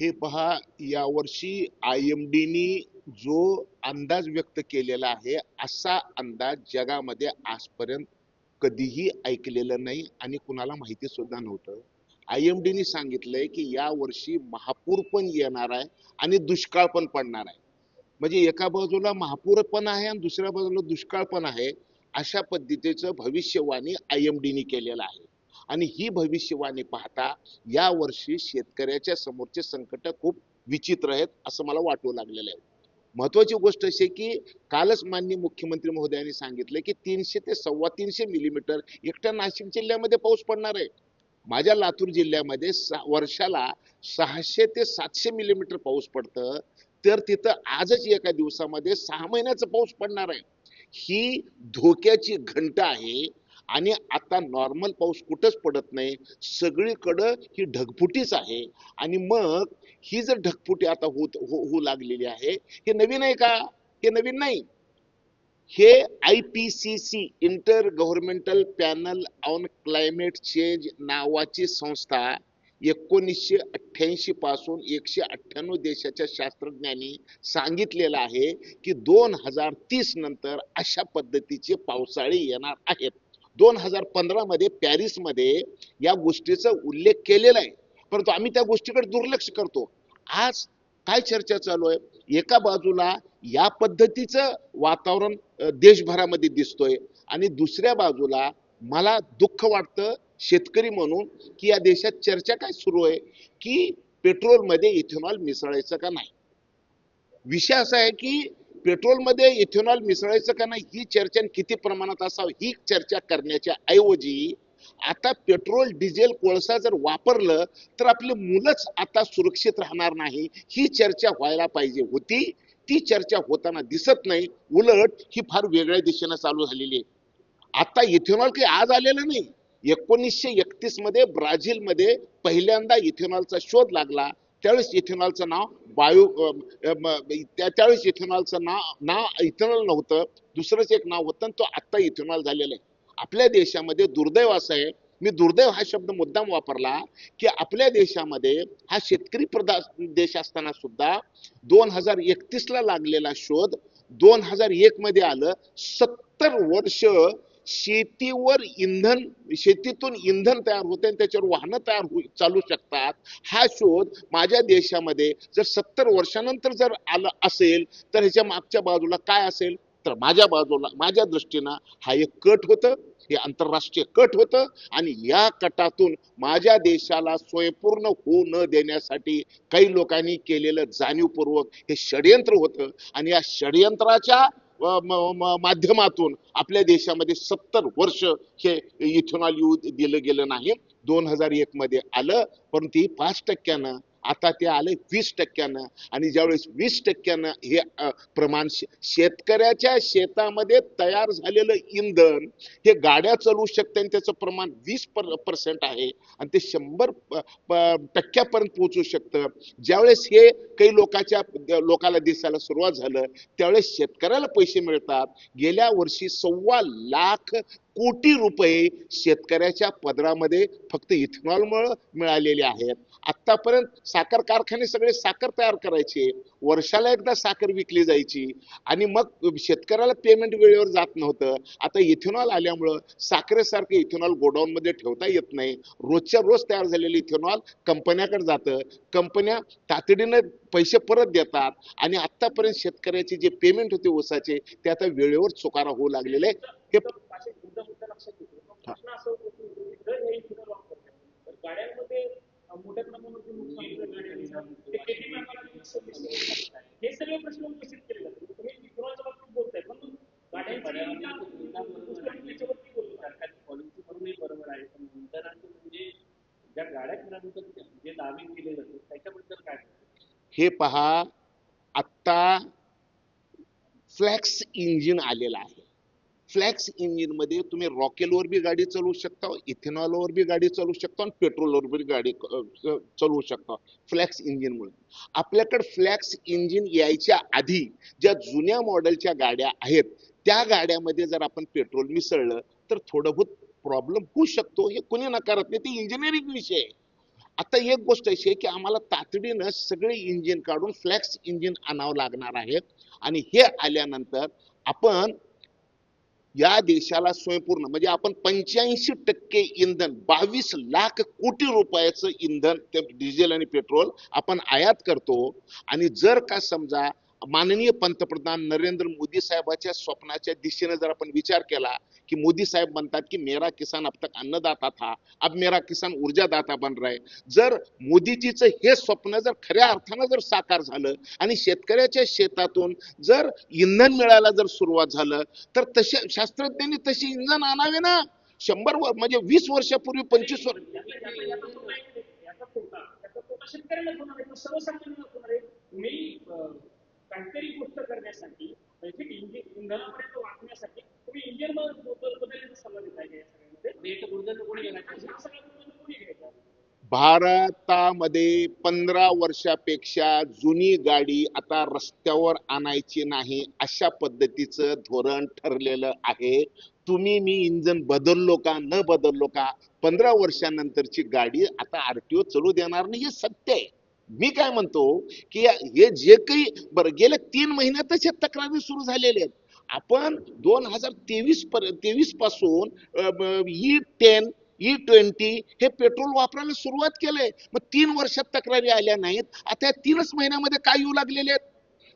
हे पहा, यावर्षी IMDनी जो अंदाज व्यक्त केलेला आहे असा अंदाज जगामध्ये आजपर्यंत कधीही ऐकलेलं नाही आणि कुणाला माहिती सुद्धा नव्हतं. IMDनी सांगितलंय की या वर्षी महापूर पण येणार आहे आणि दुष्काळ पण पडणार आहे. म्हणजे एका बाजूला महापूर पण आहे आणि दुसऱ्या बाजूला दुष्काळ पण आहे. अशा पद्धतीचं भविष्यवाणी IMDनी केलेलं आहे. आणि ही भविष्यवाणी पाहता या वर्षी शेतकऱ्याच्या समोरचे संकट खूप विचित्र आहेत असं मला वाटू लागलेलं आहे. महत्वाची गोष्ट अशी आहे की कालच माननीय मुख्यमंत्री महोदयांनी सांगितलं की 300 ते 350 मिलीमीटर एकट्या नाशिक जिल्ह्यामध्ये पाऊस पडणार आहे. माझ्या लातूर जिल्ह्यामध्ये वर्षाला 600 ते 700 मिलीमीटर पाऊस पडतं. तर तिथं आजच एका दिवसामध्ये 6 महिन्याचा पाऊस पडणार आहे. ही धोक्याची घंटा आहे. आणि आता नॉर्मल पाऊस कुठंच पडत नाही, सगळीकडं ही ढगफुटीच आहे. आणि मग ही जर ढगफुटी आता होऊ लागलेली आहे, हे नवीन आहे का? हे नवीन नाही. हे IPCC inter governmental panel on climate change नावाची संस्था 1988 पासून 198 देशाच्या शास्त्रज्ञांनी सांगितलेलं आहे की 2030 नंतर अशा पद्धतीचे पावसाळे येणार आहेत. 2015 मध्ये पॅरिसमध्ये या गोष्टीचा उल्लेख केलेला आहे, परंतु आम्ही त्या गोष्टीकडे दुर्लक्ष करतो. आज काय चर्चा चालू आहे? एका बाजूला या पद्धतीचं वातावरण देशभरामध्ये दिसतोय आणि दुसऱ्या बाजूला मला दुःख वाटतं शेतकरी म्हणून की या देशात चर्चा काय सुरू आहे की पेट्रोलमध्ये इथेनॉल मिसळायचं का नाही. विषय असा आहे की पेट्रोलमध्ये इथेनॉल मिसळायचं का नाही ही चर्चा किती प्रमाणात असावी ही चर्चा करण्याच्या ऐवजी आता पेट्रोल डिझेल कोळसा जर वापरलं तर आपली मुलंच आता सुरक्षित राहणार नाही ही चर्चा व्हायला पाहिजे होती. ती चर्चा होताना दिसत नाही, उलट ही फार वेगळ्या दिशेने चालू झालेली आहे. आता इथेनॉल काही आज आलेलं नाही. 1931 मध्ये ब्राझीलमध्ये पहिल्यांदा इथेनॉलचा शोध लागला. त्यावेळेस इथेनॉलचं नाव त्यावेळेस इथेनॉलचं नाव इथेनॉल नव्हतं, दुसरंच एक नाव होतं. तो आता इथेनॉल झालेलं आहे. आपल्या देशामध्ये दुर्दैव असं आहे, मी दुर्दैव हा शब्द मुद्दाम वापरला की आपल्या देशामध्ये हा शेतकरी प्रधान देश असताना सुद्धा 2031 ला लागलेला शोध 2001 मध्ये आलं. 70 वर्ष शेतीवर इंधन, शेतीतून इंधन तयार होते आणि त्याच्यावर वाहनं चालू शकतात. हा शोध माझ्या देशामध्ये जर 70 वर्षानंतर जर आलं असेल तर ह्याच्या मागच्या बाजूला काय असेल? तर माझ्या दृष्टीनं हा एक कट होतं, हे आंतरराष्ट्रीय कट होतं. आणि या कटातून माझ्या देशाला स्वयंपूर्ण होऊ न देण्यासाठी काही लोकांनी केलेलं जाणीवपूर्वक हे षडयंत्र होतं. आणि या षडयंत्राच्या माध्यमातून आपल्या देशामध्ये 70 वर्ष हे इथेनॉल येऊ दिलं गेलं नाही. 2001 मध्ये आलं, परंतु ही 5% आता ते आले 20%. आणि ज्यावेळेस 20% हे प्रमाण शेतकऱ्याच्या शेतामध्ये तयार झालेलं इंधन हे गाड्या चालवू शकते आणि त्याचं प्रमाण 20% आहे आणि ते 100% पोहोचू शकतं. ज्यावेळेस हे काही लोकाला दिसायला सुरुवात झालं त्यावेळेस शेतकऱ्याला पैसे मिळतात. गेल्या वर्षी 1.25 लाख कोटी रुपये शेतकऱ्याच्या पदरामध्ये फक्त इथेनॉलमुळे मिळालेले आहेत. आतापर्यंत साखर कारखाने सगळे साखर तयार करायचे, वर्षाला एकदा साखर विकली जायची आणि मग शेतकऱ्याला पेमेंट वेळेवर जात नव्हतं. आता इथेनॉल आल्यामुळं साखरेसारखं इथेनॉल गोडाऊन मध्ये ठेवता येत नाही. रोजच्या रोज तयार झालेलं इथेनॉल कंपन्याकडे जातं, कंपन्या तातडीने पैसे परत देतात आणि आतापर्यंत शेतकऱ्याचे जे पेमेंट होते ऊसाचे ते आता वेळेवर चुकारा होऊ लागलेले हे. मोठ्या प्रमाणात नुकसान ते किती प्रमाणात हे सगळे प्रश्न उपस्थित केले जातात. तुम्ही इथेनॉलच्या बाबतीत बोलताय, पण गाड्यांची सरकारची पॉलिसी म्हणूनही बरोबर आहे, पण इंधनाचं म्हणजे ज्या गाड्या खराब होतात जे दावे केले जातात त्याच्याबद्दल काय? हे पहा, आता फ्लॅक्स इंजिन आलेलं आहे. फ्लॅक्स इंजिन मध्ये तुम्ही रॉकेलवर बी गाडी चालवू शकता, इथेनॉलवर बी गाडी चालवू शकता आणि पेट्रोलवर बी गाडी चालवू शकता फ्लॅक्स इंजिन मुळे. आपल्याकडे फ्लॅक्स इंजिन यायच्या आधी ज्या जुन्या मॉडेलच्या गाड्या आहेत त्या गाड्यामध्ये जर आपण पेट्रोल मिसळलं तर थोडं बहुत प्रॉब्लेम होऊ शकतो, हे कोणी नकारत नाही, ते इंजिनिअरिंग विषय आहे. आता एक गोष्ट अशी आहे की आम्हाला तातडीनं सगळे इंजिन काढून फ्लॅक्स इंजिन आणावं लागणार आहे आणि हे आल्यानंतर आपण या देशाला स्वयंपूर्ण म्हणजे आपण 85% इंधन 22 लाख कोटी रुपयाचं इंधन ते डिझेल आणि पेट्रोल आपण आयात करतो आणि जर का समजा माननीय पंतप्रधान नरेंद्र मोदी साहेबाच्या स्वप्नाच्या दिशेने जर आपण विचार केला की मोदी साहेब म्हणतात की मेरा किसान अब तक अन्नदाता था अब मेरा किसान ऊर्जादाता बन रहा है जर मोदीजीचं हे स्वप्न जर खऱ्या अर्थानं जर साकार झालं आणि शेतकऱ्याच्या शेतातून जर इंधन मिळायला जर सुरुवात झालं तर तसे शास्त्रज्ञांनी तसे इंधन आणावे ना 100 म्हणजे 20 वर्षापूर्वी 25 वर्ष याचा तोटा शेतकऱ्याला होणार आहे, सर्वसामान्यांना होणार आहे. मी काहीतरी गोष्ट करण्यासाठी म्हणजे इंधनापर्यंत वाचण्यासाठी तुम्ही इंजिन बदलण्याचा सल्ला देताय का या सगळ्यामध्ये? कोणी घ्यायचा? भारतामध्ये 15 वर्षापेक्षा जुनी गाडी आता रस्त्यावर आणायची नाही अशा पद्धतीचं धोरण ठरलेलं आहे. तुम्ही मी इंजन बदललो का न बदललो का 15 वर्षानंतरची गाडी आता आरटीओ चलू देणार नाही हे सत्य आहे. मी काय म्हणतो की हे जे काही बरं गेल्या 3 महिन्यातच हे तक्रारी सुरू झालेल्या आहेत. आपण 2023 पासून E10 E20 हे पेट्रोल वापरायला सुरुवात केलंय. मग 3 वर्षात तक्रारी आल्या नाहीत, आता या 3च महिन्यामध्ये काय येऊ लागलेले आहेत?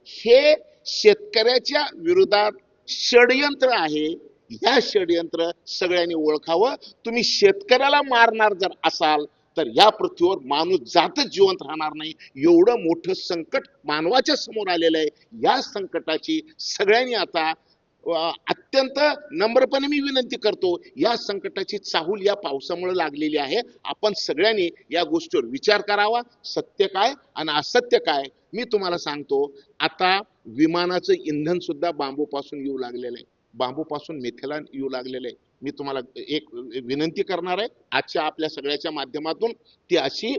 हे शेतकऱ्याच्या विरोधात षडयंत्र आहे. ह्या षडयंत्र सगळ्यांनी ओळखावं. तुम्ही शेतकऱ्याला मारणार जर असाल तर या पृथ्वीवर माणूस जातच जिवंत राहणार नाही. एवढं मोठं संकट मानवाच्या समोर आलेलं आहे. या संकटाची सगळ्यांनी आता अत्यंत नम्रपणे मी विनंती करतो, या संकटाची चाहूल या पावसामुळे लागलेली आहे. आपण सगळ्यांनी या गोष्टीवर विचार करावा. सत्य काय आणि असत्य काय मी तुम्हाला सांगतो. आता विमानाचं इंधन सुद्धा बांबूपासून येऊ लागलेलं आहे. बांबूपासून मिथेनॉल येऊ लागलेलं आहे. मी तुम्हाला एक विनंती करणार आहे आजच्या आपल्या सगळ्याच्या माध्यमातून, ती अशी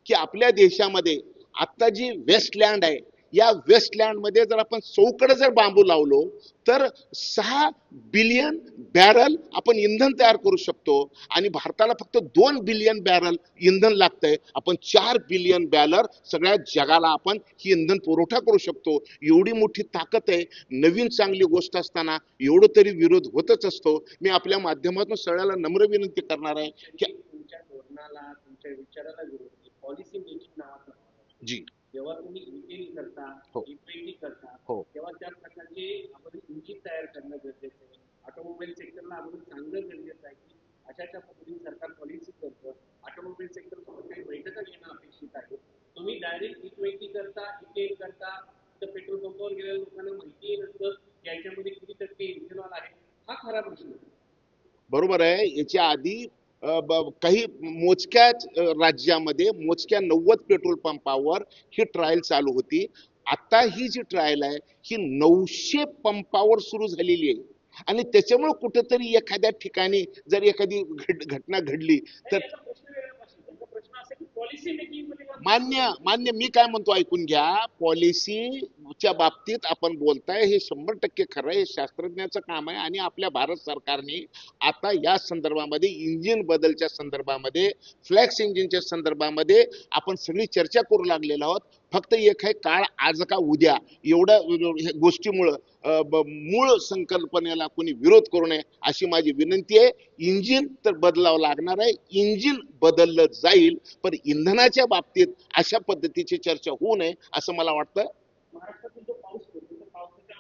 की आपल्या देशामध्ये आता जी वेस्टलँड आहे, या वेस्टलँड मध्ये जर आपण चौकडे जर बांबू लावलो तर 6 बिलियन बॅरल आपण इंधन तयार करू शकतो आणि भारताला फक्त 2 बिलियन बॅरल इंधन लागतंय. आपण 4 बिलियन बॅरल सगळ्या जगाला आपण ही इंधन पुरवठा करू शकतो. एवढी मोठी ताकद आहे. नवीन चांगली गोष्ट असताना एवढं तरी विरोध होतच असतो. मी आपल्या माध्यमातून सगळ्याला नम्र विनंती करणार आहे की तुमच्या धोरणाला तुमच्या विचाराला विरोधी पॉलिसी मेकिंग नावाचं जी जेव्हा तुम्ही इंजिन करता हो. E20 करता हो. तेव्हा त्या प्रकारचे आपण इंजिन तयार करणं गरजेचं आहे. ऑटोमोबाईल सेक्टरला आपण चांगलं गरजेचं आहे की अशा पद्धतीने सरकार पॉलिसी करतं. ऑटोमोबाईल सेक्टर सोबत काही बैठका घेणं अपेक्षित आहे. तुम्ही डायरेक्ट E20 करता E10 करता तर पेट्रोल पंपावर गेलेल्या लोकांना माहिती नसतं की याच्यामध्ये किती टक्के इथेनॉल आहे. हा खरा प्रश्न आहे. बरोबर आहे. याच्या आधी काही मोजक्याच राज्यामध्ये मोजक्या 90 पेट्रोल पंपावर ही ट्रायल चालू होती. आता ही जी ट्रायल आहे ही 900 पंपावर सुरू झालेली आहे आणि त्याच्यामुळे कुठेतरी एखाद्या ठिकाणी जर एखादी घटना घडली तर याचा प्रश्न वेगळा प्रश्न. त्यांचा प्रश्न असा की पॉलिसी मेकिंग मध्ये मान्य मान्य मी काय म्हणतो ऐकून घ्या. पॉलिसीच्या बाबतीत आपण बोलताय हे 100% खरं आहे. हे शास्त्रज्ञाचं काम आहे आणि आपल्या भारत सरकारने आता या संदर्भामध्ये इंजिन बदलच्या संदर्भामध्ये फ्लॅक्स इंजिनच्या संदर्भामध्ये आपण सगळी चर्चा करू लागलेलो आहोत. फक्त एक आहे काळ आज का उद्या एवढ्या गोष्टीमुळं मूळ संकल्पनेला कोणी विरोध करू नये अशी माझी विनंती आहे. इंजिन तर बदलावं लागणार आहे. इंजिन बदललं जाईल पण इंधनाच्या बाबतीत अशा पद्धतीची चर्चा होऊ नये असं मला वाटतं. महाराष्ट्रातील जो पाऊस पडतो त्या पावसाच्या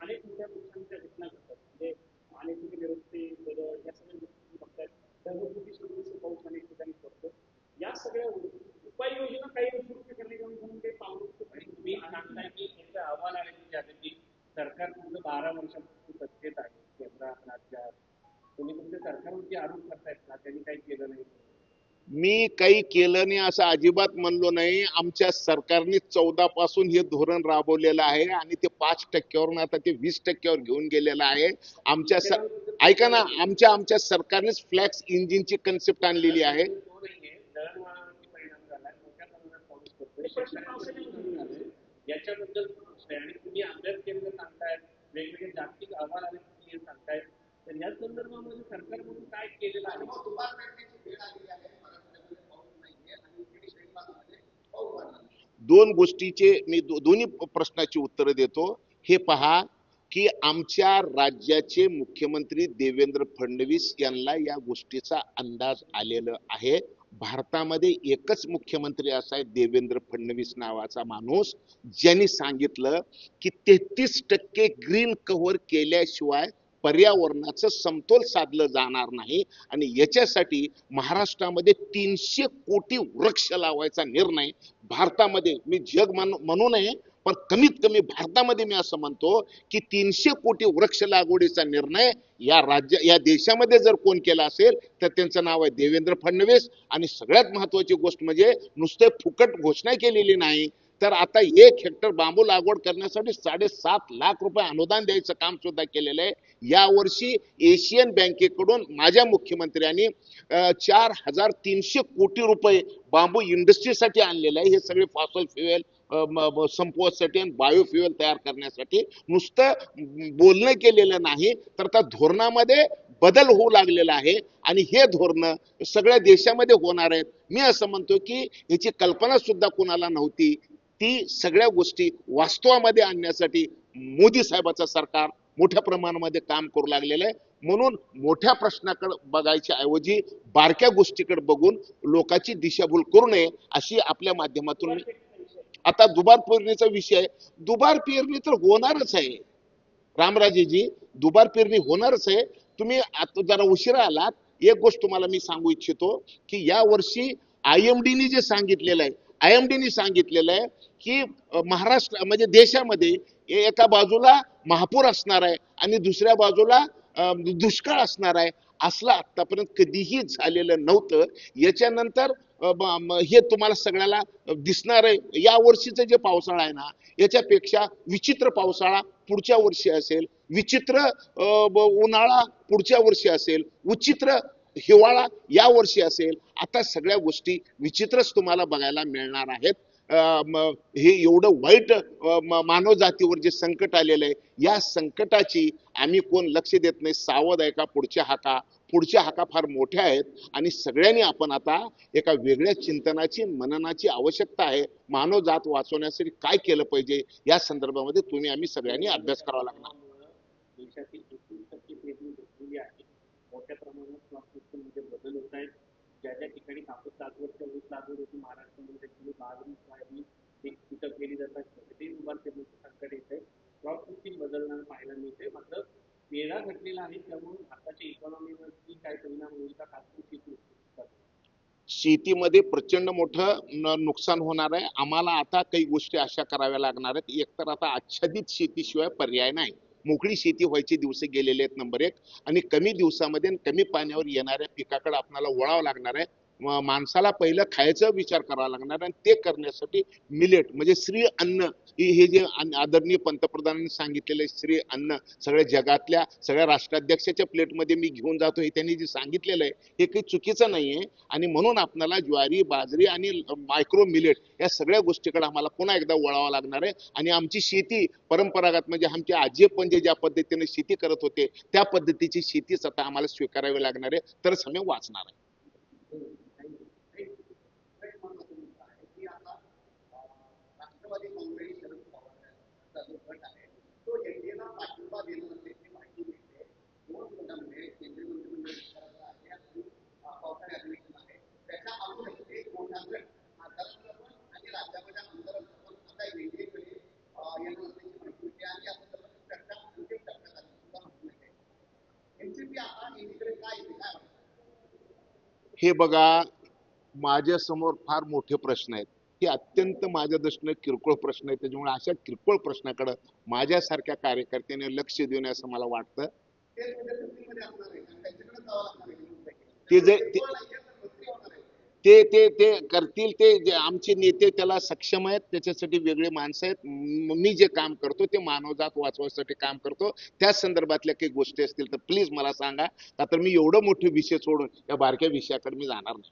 अनेक मोठ्या नुकसानीच्या घटना घडतात. म्हणजे अनेक ठिकाणी रस्ते या सगळ्या गोष्टी बघतात. ढगफुटी सदृश्य पाऊस अनेक ठिकाणी पडतो. या सगळ्या उपाययोजना काही सुरू करणे म्हणून काही पाऊल तुम्ही सांगताय की याचा अहवाल आहे जागतिक सरकार तुमचं 12 वर्षापासून सत्तेत आहे केंद्रात राज्यात. तुम्ही तुमच्या सरकारवरती आरोप करतायत का त्यांनी काही केलं नाही? मी काही केलं नाही असं अजिबात म्हणलो नाही. आमच्या सरकारने 14 पासून हे धोरण राबवलेलं आहे आणि ते 5%वरून आता ते 20%वर घेऊन गेलेलं आहे. आमच्या ऐका ना, आमच्या सरकारनेच फ्लॅक्स इंजिनची कन्सेप्ट आणलेली आहे. दळणवळणावरती परिणाम झाला, मोठ्या प्रमाणात पाऊस पडतोय, याच्याबद्दल आणि तुम्ही अभ्यास केलेलं सांगतायत, वेगवेगळे जागतिक अहवाल आले तुम्ही हे सांगतायत, तर या संदर्भामध्ये सरकार म्हणून काय केलेलं आहे? दोन गोष्टीचे मी दोन्ही प्रश्नाची उत्तरं देतो. हे पहा की आमच्या राज्याचे मुख्यमंत्री देवेंद्र फडणवीस यांना या गोष्टीचा अंदाज आलेला आहे. भारतामध्ये एकच मुख्यमंत्री असा आहे देवेंद्र फडणवीस नावाचा माणूस, ज्यांनी सांगितलं की 33% ग्रीन कव्हर केल्याशिवाय पर्यावरणाचं समतोल साधलं जाणार नाही आणि याच्यासाठी महाराष्ट्रामध्ये 300 कोटी वृक्ष लावायचा निर्णय भारतामध्ये, मी जग म्हणू नये पण कमीत कमी भारतामध्ये मी असं म्हणतो की 300 कोटी वृक्ष लागवडीचा निर्णय या देशामध्ये जर कोण केला असेल तर त्यांचं नाव आहे देवेंद्र फडणवीस. आणि सगळ्यात महत्वाची गोष्ट म्हणजे नुसते फुकट घोषणा केलेली नाही, तर आता 1 हेक्टर बांबू लागवड करण्यासाठी 7.5 लाख रुपये अनुदान द्यायचं काम सुद्धा केलेलं आहे. यावर्षी एशियन बँकेकडून माझ्या मुख्यमंत्र्यांनी 4,300 कोटी रुपये बांबू इंडस्ट्रीसाठी आणलेलं आहे. हे सगळे फॉसल फ्युएल संपवण्यासाठी आणि बायोफ्युएल तयार करण्यासाठी. नुसतं बोलणं केलेलं नाही तर त्या धोरणामध्ये बदल होऊ लागलेला आहे आणि हे धोरण सगळ्या देशामध्ये होणार आहेत. मी असं म्हणतो की याची कल्पना सुद्धा कोणाला नव्हती, ती सगळ्या गोष्टी वास्तवामध्ये आणण्यासाठी मोदी साहेबाचं सरकार मोठ्या प्रमाणामध्ये काम करू लागलेलं आहे. म्हणून मोठ्या प्रश्नाकडे बघायच्या ऐवजी बारक्या गोष्टीकडे बघून लोकांची दिशाभूल करू नये अशी आपल्या माध्यमातून. आता दुबार पेरणीचा विषय, दुबार पेरणी तर होणारच आहे रामराजेजी, दुबार पेरणी होणारच आहे. तुम्ही आता जरा उशिरा आलात. एक गोष्ट तुम्हाला मी सांगू इच्छितो की या वर्षी आयएमडीने जे सांगितलेलं आहे, आयएमडीने सांगितलेलं आहे की महाराष्ट्र म्हणजे देशामध्ये एका बाजूला महापूर असणार आहे आणि दुसऱ्या बाजूला दुष्काळ असणार आहे. असलं आतापर्यंत कधीही झालेलं नव्हतं. याच्यानंतर हे तुम्हाला सगळ्याला दिसणार आहे. या वर्षीचं जे पावसाळा आहे ना, याच्यापेक्षा विचित्र पावसाळा पुढच्या वर्षी असेल, विचित्र उन्हाळा पुढच्या वर्षी असेल, विचित्र हिवाळा या वर्षी असेल. आता सगळ्या गोष्टी विचित्रच तुम्हाला बघायला मिळणार आहेत. हे एवढं वाईट मानव जातीवर जे संकट आलेलं आहे, या संकटाची आम्ही कोण लक्ष देत नाही. सावध आहे का? पुढच्या हाका फार मोठ्या आहेत आणि सगळ्यांनी आपण आता एका वेगळ्या चिंतनाची मननाची आवश्यकता आहे. मानव जात वाचवण्यासाठी काय केलं पाहिजे या संदर्भामध्ये तुम्ही आम्ही सगळ्यांनी अभ्यास करावा लागणार. देशातील 21% पेरणी घेतलेली आहे. मोठ्या प्रमाणात क्रॉप सिस्टममध्ये बदल होत आहेत. ज्या ज्या ठिकाणी कापूस लागवड ऊस लागवड होती महाराष्ट्रामध्ये त्याची बाजरी सोयाबीन एक पिकं केली जातात, ते दुबार पेरणीचं संकट येत आहे. क्रॉप सिस्टीम बदलणं पाहायला मिळते. मात्र वेळा घडलेला आहे, त्यामुळे भारताच्या इकॉनॉमीवरती काय परिणाम होईल का कापूस शेतीमध्ये प्रचंड मोठं नुकसान होणार आहे. आम्हाला आता काही गोष्टी अशा कराव्या लागणार आहेत. एकतर आता आच्छादित शेतीशिवाय पर्याय नाही. मोकळी शेती व्हायचे दिवस गेलेले आहेत नंबर 1. आणि कमी दिवसामध्ये कमी पाण्यावर येणाऱ्या पिकाकडे आपल्याला वळावं लागणार आहे. माणसाला पहिलं खायचा विचार करावा लागणार आणि ते करण्यासाठी मिलेट म्हणजे श्री अन्न, हे जे आदरणीय पंतप्रधानांनी सांगितलेले श्री अन्न सगळ्या जगातल्या सगळ्या राष्ट्राध्यक्षाच्या प्लेटमध्ये मी घेऊन जातो, हे त्यांनी जे सांगितलेलं आहे हे काही चुकीचं नाहीये. आणि म्हणून आपल्याला ज्वारी बाजरी आणि मायक्रो मिलेट या सगळ्या गोष्टीकडे आम्हाला पुन्हा एकदा वळावं लागणार आहे. आणि आमची शेती परंपरागत म्हणजे आमचे आजी पंजे ज्या पद्धतीने शेती करत होते त्या पद्धतीची शेतीच आता आम्हाला स्वीकारावी लागणार आहे, तरच आम्ही वाचणार आहे. राष्ट्रवादी काँग्रेस शरद पवारांचा जो गट आहे तो एनडीएला पाठिंबा देणार असल्याची माहिती मिळते. 2 गटांमध्ये केंद्रीय मंत्रिमंडळ विस्ताराचा आहे आणि पावसाळी अधिवेशन आहे. त्याच्या अगोदर एक मोठा गट महाराष्ट्रात आणि राज्यामध्ये आंदोलन आता वेगवेगळे येणार असल्याची माहिती मिळते आणि या संदर्भात चर्चा अंतिम चर्चा झाली सुद्धा माहिती मिळते. एनसीपी आता एकीकडे काय येते काय वाटतं? हे बघा, माझ्या समोर फार मोठे प्रश्न आहेत. हे अत्यंत माझ्या दृष्टीने किरकोळ प्रश्न आहेत. त्याच्यामुळे अशा किरकोळ प्रश्नाकडे माझ्यासारख्या कार्यकर्त्याने लक्ष देऊ नये असं मला वाटतं. ते करतील, ते जे आमचे नेते त्याला सक्षम आहेत, त्याच्यासाठी वेगळे माणसं आहेत. मी जे काम करतो ते मानवजात वाचवण्यासाठी काम करतो. त्या संदर्भातल्या काही गोष्टी असतील तर प्लीज मला सांगा, का तर मी एवढं मोठे विषय सोडून या बारक्या विषयाकडे मी जाणार नाही.